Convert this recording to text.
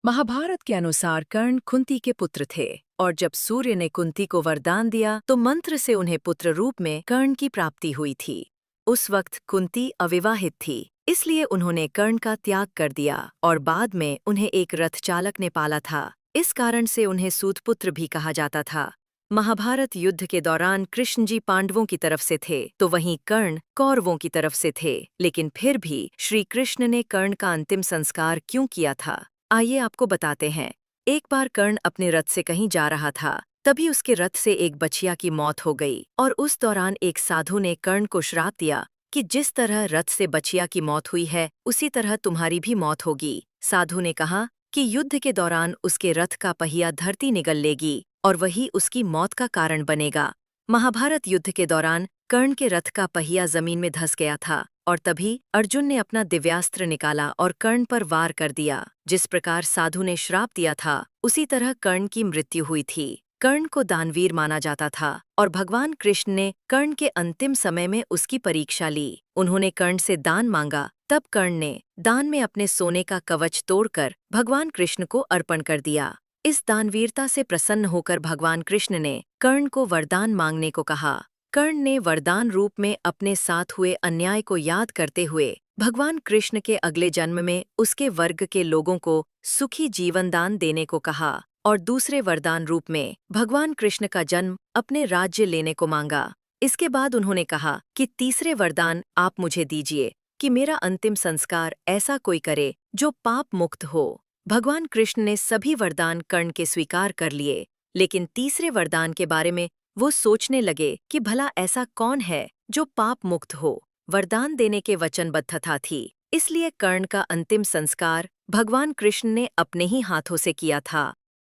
महाभारत के अनुसार कर्ण कुंती के पुत्र थे और जब सूर्य ने कुंती को वरदान दिया तो मंत्र से उन्हें पुत्र रूप में कर्ण की प्राप्ति हुई थी। उस वक्त कुंती अविवाहित थी, इसलिए उन्होंने कर्ण का त्याग कर दिया और बाद में उन्हें एक रथ चालक ने पाला था। इस कारण से उन्हें सूतपुत्र भी कहा जाता था। महाभारत युद्ध के दौरान कृष्ण जी पांडवों की तरफ से थे तो वहीं कर्ण कौरवों की तरफ से थे, लेकिन फिर भी श्री कृष्ण ने कर्ण का अंतिम संस्कार क्यों किया था, आइए आपको बताते हैं। एक बार कर्ण अपने रथ से कहीं जा रहा था, तभी उसके रथ से एक बछिया की मौत हो गई और उस दौरान एक साधु ने कर्ण को श्राप दिया कि जिस तरह रथ से बछिया की मौत हुई है उसी तरह तुम्हारी भी मौत होगी। साधु ने कहा कि युद्ध के दौरान उसके रथ का पहिया धरती निगल लेगी और वही उसकी मौत का कारण बनेगा। महाभारत युद्ध के दौरान कर्ण के रथ का पहिया जमीन में धंस गया था और तभी अर्जुन ने अपना दिव्यास्त्र निकाला और कर्ण पर वार कर दिया। जिस प्रकार साधु ने श्राप दिया था उसी तरह कर्ण की मृत्यु हुई थी। कर्ण को दानवीर माना जाता था और भगवान कृष्ण ने कर्ण के अंतिम समय में उसकी परीक्षा ली। उन्होंने कर्ण से दान मांगा, तब कर्ण ने दान में अपने सोने का कवच तोड़कर भगवान कृष्ण को अर्पण कर दिया। इस दानवीरता से प्रसन्न होकर भगवान कृष्ण ने कर्ण को वरदान मांगने को कहा। कर्ण ने वरदान रूप में अपने साथ हुए अन्याय को याद करते हुए भगवान कृष्ण के अगले जन्म में उसके वर्ग के लोगों को सुखी जीवन दान देने को कहा और दूसरे वरदान रूप में भगवान कृष्ण का जन्म अपने राज्य लेने को मांगा। इसके बाद उन्होंने कहा कि तीसरे वरदान आप मुझे दीजिए कि मेरा अंतिम संस्कार ऐसा कोई करे जो पाप मुक्त हो। भगवान कृष्ण ने सभी वरदान कर्ण के स्वीकार कर लिए, लेकिन तीसरे वरदान के बारे में वो सोचने लगे कि भला ऐसा कौन है जो पाप मुक्त हो। वरदान देने के वचनबद्धता थी, इसलिए कर्ण का अंतिम संस्कार भगवान कृष्ण ने अपने ही हाथों से किया था।